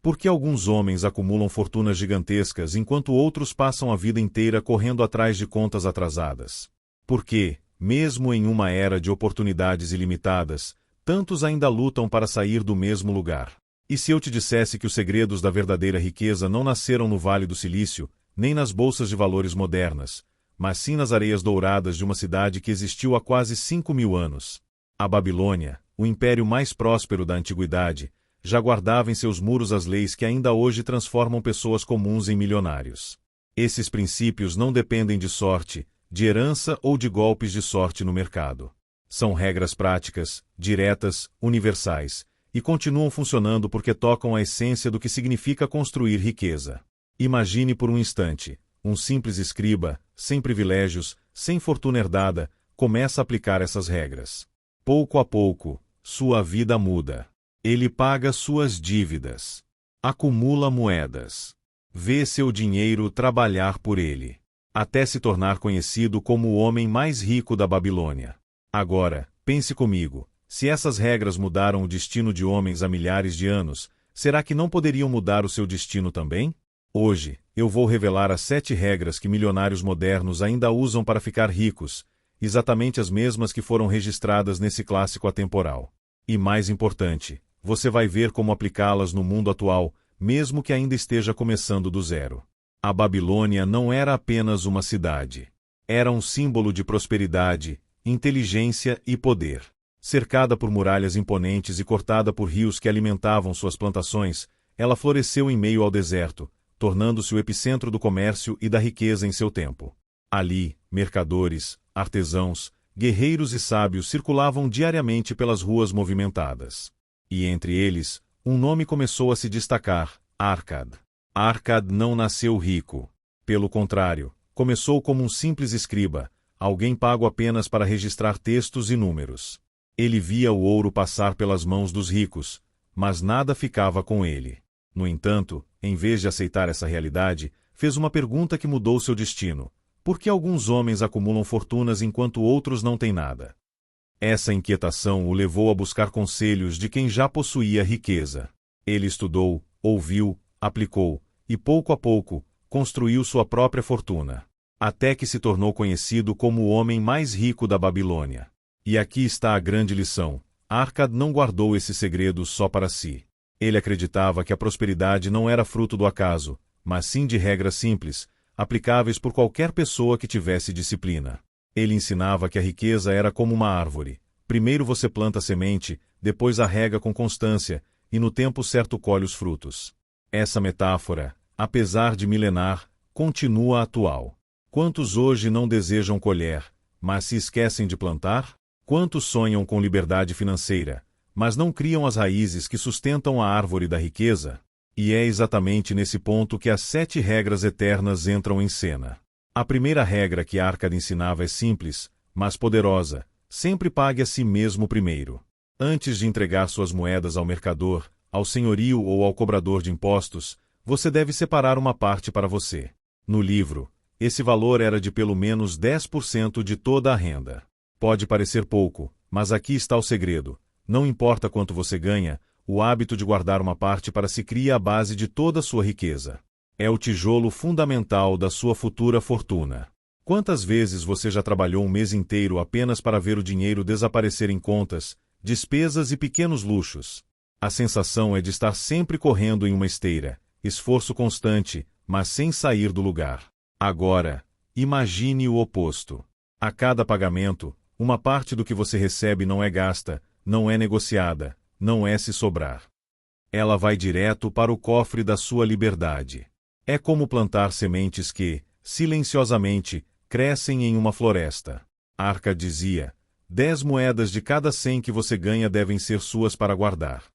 Por que alguns homens acumulam fortunas gigantescas enquanto outros passam a vida inteira correndo atrás de contas atrasadas? Por que, mesmo em uma era de oportunidades ilimitadas, tantos ainda lutam para sair do mesmo lugar? E se eu te dissesse que os segredos da verdadeira riqueza não nasceram no Vale do Silício, nem nas bolsas de valores modernas, mas sim nas areias douradas de uma cidade que existiu há quase 5.000 anos? A Babilônia, o império mais próspero da antiguidade, já guardava em seus muros as leis que ainda hoje transformam pessoas comuns em milionários. Esses princípios não dependem de sorte, de herança ou de golpes de sorte no mercado. São regras práticas, diretas, universais, e continuam funcionando porque tocam a essência do que significa construir riqueza. Imagine por um instante, um simples escriba, sem privilégios, sem fortuna herdada, começa a aplicar essas regras. Pouco a pouco, sua vida muda. Ele paga suas dívidas. Acumula moedas. Vê seu dinheiro trabalhar por ele, até se tornar conhecido como o homem mais rico da Babilônia. Agora, pense comigo, se essas regras mudaram o destino de homens há milhares de anos, será que não poderiam mudar o seu destino também? Hoje, eu vou revelar as 7 regras que milionários modernos ainda usam para ficar ricos, exatamente as mesmas que foram registradas nesse clássico atemporal. E mais importante, você vai ver como aplicá-las no mundo atual, mesmo que ainda esteja começando do zero. A Babilônia não era apenas uma cidade. Era um símbolo de prosperidade, inteligência e poder. Cercada por muralhas imponentes e cortada por rios que alimentavam suas plantações, ela floresceu em meio ao deserto, tornando-se o epicentro do comércio e da riqueza em seu tempo. Ali, mercadores, artesãos, guerreiros e sábios circulavam diariamente pelas ruas movimentadas. E entre eles, um nome começou a se destacar: Arcad. Arcad não nasceu rico. Pelo contrário, começou como um simples escriba, alguém pago apenas para registrar textos e números. Ele via o ouro passar pelas mãos dos ricos, mas nada ficava com ele. No entanto, em vez de aceitar essa realidade, fez uma pergunta que mudou seu destino: por que alguns homens acumulam fortunas enquanto outros não têm nada? Essa inquietação o levou a buscar conselhos de quem já possuía riqueza. Ele estudou, ouviu, aplicou, e pouco a pouco, construiu sua própria fortuna. Até que se tornou conhecido como o homem mais rico da Babilônia. E aqui está a grande lição: Arcad não guardou esse segredo só para si. Ele acreditava que a prosperidade não era fruto do acaso, mas sim de regras simples, aplicáveis por qualquer pessoa que tivesse disciplina. Ele ensinava que a riqueza era como uma árvore. Primeiro você planta a semente, depois a rega com constância, e no tempo certo colhe os frutos. Essa metáfora, apesar de milenar, continua atual. Quantos hoje não desejam colher, mas se esquecem de plantar? Quantos sonham com liberdade financeira, mas não criam as raízes que sustentam a árvore da riqueza? E é exatamente nesse ponto que as 7 regras eternas entram em cena. A primeira regra que Arcad ensinava é simples, mas poderosa: sempre pague a si mesmo primeiro. Antes de entregar suas moedas ao mercador, ao senhorio ou ao cobrador de impostos, você deve separar uma parte para você. No livro, esse valor era de pelo menos 10% de toda a renda. Pode parecer pouco, mas aqui está o segredo: não importa quanto você ganha, o hábito de guardar uma parte para si cria a base de toda a sua riqueza. É o tijolo fundamental da sua futura fortuna. Quantas vezes você já trabalhou um mês inteiro apenas para ver o dinheiro desaparecer em contas, despesas e pequenos luxos? A sensação é de estar sempre correndo em uma esteira, esforço constante, mas sem sair do lugar. Agora, imagine o oposto. A cada pagamento, uma parte do que você recebe não é gasta, não é negociada, não é se sobrar. Ela vai direto para o cofre da sua liberdade. É como plantar sementes que, silenciosamente, crescem em uma floresta. Arcad dizia: 10 moedas de cada 100 que você ganha devem ser suas para guardar.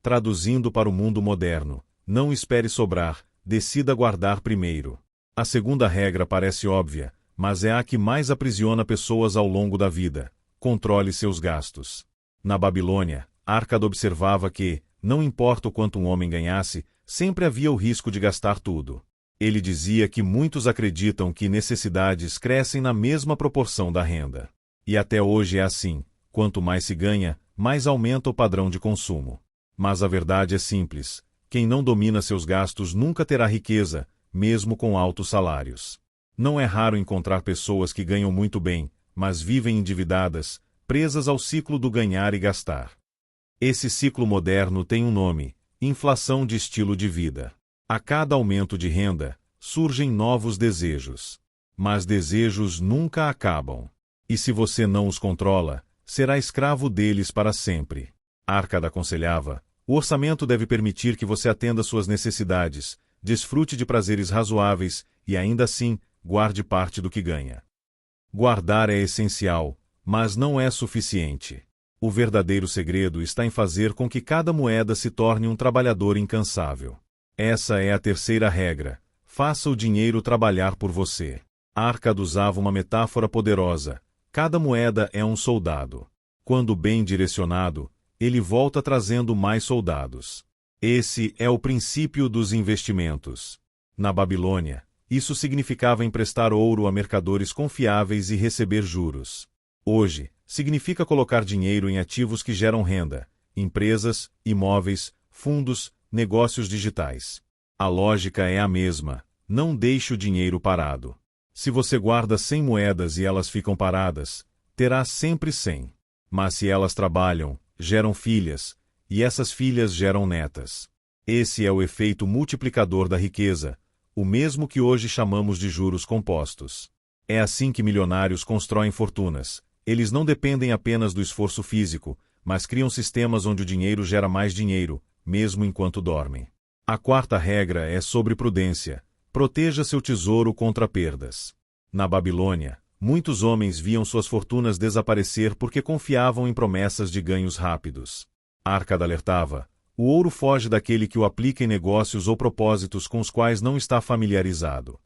Traduzindo para o mundo moderno: não espere sobrar, decida guardar primeiro. A segunda regra parece óbvia, mas é a que mais aprisiona pessoas ao longo da vida: controle seus gastos. Na Babilônia, Arcad observava que, não importa o quanto um homem ganhasse, sempre havia o risco de gastar tudo. Ele dizia que muitos acreditam que necessidades crescem na mesma proporção da renda. E até hoje é assim: quanto mais se ganha, mais aumenta o padrão de consumo. Mas a verdade é simples: Quem não domina seus gastos nunca terá riqueza, mesmo com altos salários. Não é raro encontrar pessoas que ganham muito bem, mas vivem endividadas, presas ao ciclo do ganhar e gastar. Esse ciclo moderno tem um nome: inflação de estilo de vida. A cada aumento de renda, surgem novos desejos. Mas desejos nunca acabam. E se você não os controla, será escravo deles para sempre. Arcade aconselhava: o orçamento deve permitir que você atenda suas necessidades, desfrute de prazeres razoáveis e, ainda assim, guarde parte do que ganha. Guardar é essencial, mas não é suficiente. O verdadeiro segredo está em fazer com que cada moeda se torne um trabalhador incansável. Essa é a terceira regra: faça o dinheiro trabalhar por você. Arcade usava uma metáfora poderosa: cada moeda é um soldado. Quando bem direcionado, ele volta trazendo mais soldados. Esse é o princípio dos investimentos. Na Babilônia, isso significava emprestar ouro a mercadores confiáveis e receber juros. Hoje, significa colocar dinheiro em ativos que geram renda, empresas, imóveis, fundos, negócios digitais. A lógica é a mesma: não deixe o dinheiro parado. Se você guarda 100 moedas e elas ficam paradas, terá sempre 100. Mas se elas trabalham, geram filhas, e essas filhas geram netas. Esse é o efeito multiplicador da riqueza, o mesmo que hoje chamamos de juros compostos. É assim que milionários constroem fortunas. Eles não dependem apenas do esforço físico, mas criam sistemas onde o dinheiro gera mais dinheiro, mesmo enquanto dormem. A quarta regra é sobre prudência: proteja seu tesouro contra perdas. Na Babilônia, muitos homens viam suas fortunas desaparecer porque confiavam em promessas de ganhos rápidos. Arcade alertava: o ouro foge daquele que o aplica em negócios ou propósitos com os quais não está familiarizado.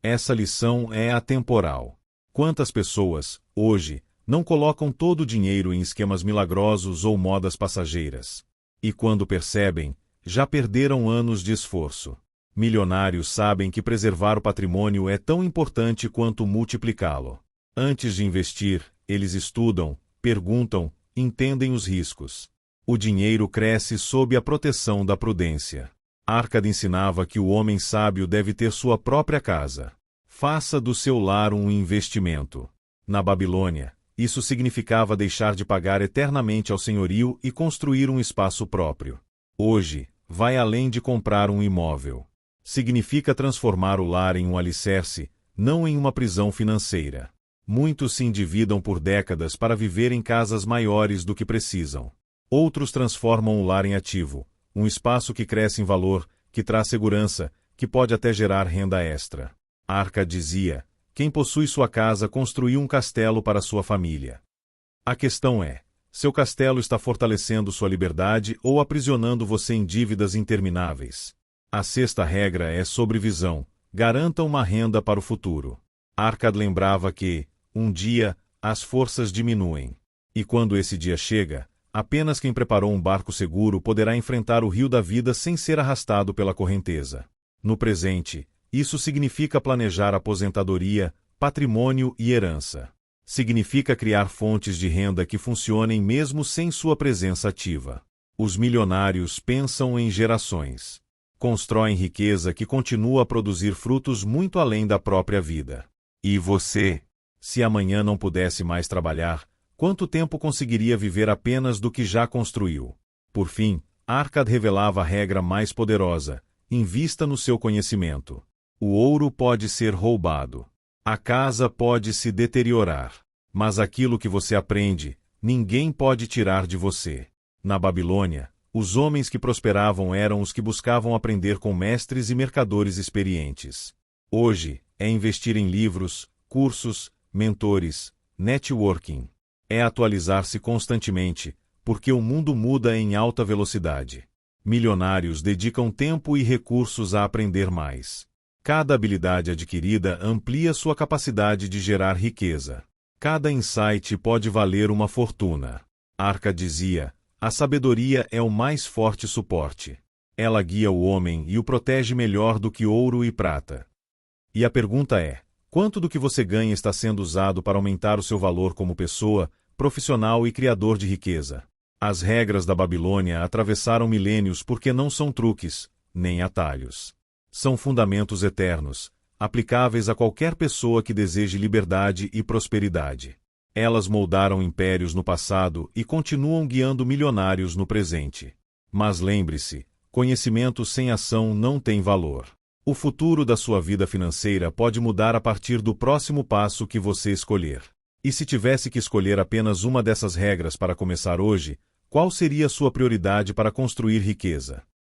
Essa lição é atemporal. Quantas pessoas, hoje, não colocam todo o dinheiro em esquemas milagrosos ou modas passageiras? E quando percebem, já perderam anos de esforço. Milionários sabem que preservar o patrimônio é tão importante quanto multiplicá-lo. Antes de investir, eles estudam, perguntam, entendem os riscos. O dinheiro cresce sob a proteção da prudência. Arcade ensinava que o homem sábio deve ter sua própria casa. Faça do seu lar um investimento. Na Babilônia, isso significava deixar de pagar eternamente ao senhorio e construir um espaço próprio. Hoje, vai além de comprar um imóvel. Significa transformar o lar em um alicerce, não em uma prisão financeira. Muitos se endividam por décadas para viver em casas maiores do que precisam. Outros transformam o lar em ativo, um espaço que cresce em valor, que traz segurança, que pode até gerar renda extra. Arcade dizia: quem possui sua casa construiu um castelo para sua família. A questão é: seu castelo está fortalecendo sua liberdade ou aprisionando você em dívidas intermináveis? A sexta regra é sobre visão: garanta uma renda para o futuro. Arcade lembrava que, um dia, as forças diminuem. E quando esse dia chega, apenas quem preparou um barco seguro poderá enfrentar o rio da vida sem ser arrastado pela correnteza. No presente, isso significa planejar aposentadoria, patrimônio e herança. Significa criar fontes de renda que funcionem mesmo sem sua presença ativa. Os milionários pensam em gerações. Constroem riqueza que continua a produzir frutos muito além da própria vida. E você? Se amanhã não pudesse mais trabalhar, quanto tempo conseguiria viver apenas do que já construiu? Por fim, Arcade revelava a regra mais poderosa: invista no seu conhecimento. O ouro pode ser roubado. A casa pode se deteriorar. Mas aquilo que você aprende, ninguém pode tirar de você. Na Babilônia, os homens que prosperavam eram os que buscavam aprender com mestres e mercadores experientes. Hoje, é investir em livros, cursos, mentores, networking. É atualizar-se constantemente, porque o mundo muda em alta velocidade. Milionários dedicam tempo e recursos a aprender mais. Cada habilidade adquirida amplia sua capacidade de gerar riqueza. Cada insight pode valer uma fortuna. Arcade dizia: a sabedoria é o mais forte suporte. Ela guia o homem e o protege melhor do que ouro e prata. E a pergunta é: quanto do que você ganha está sendo usado para aumentar o seu valor como pessoa, profissional e criador de riqueza? As regras da Babilônia atravessaram milênios porque não são truques, nem atalhos. São fundamentos eternos, aplicáveis a qualquer pessoa que deseje liberdade e prosperidade. Elas moldaram impérios no passado e continuam guiando milionários no presente. Mas lembre-se, conhecimento sem ação não tem valor. O futuro da sua vida financeira pode mudar a partir do próximo passo que você escolher. E se tivesse que escolher apenas uma dessas regras para começar hoje, qual seria a sua prioridade para construir riqueza?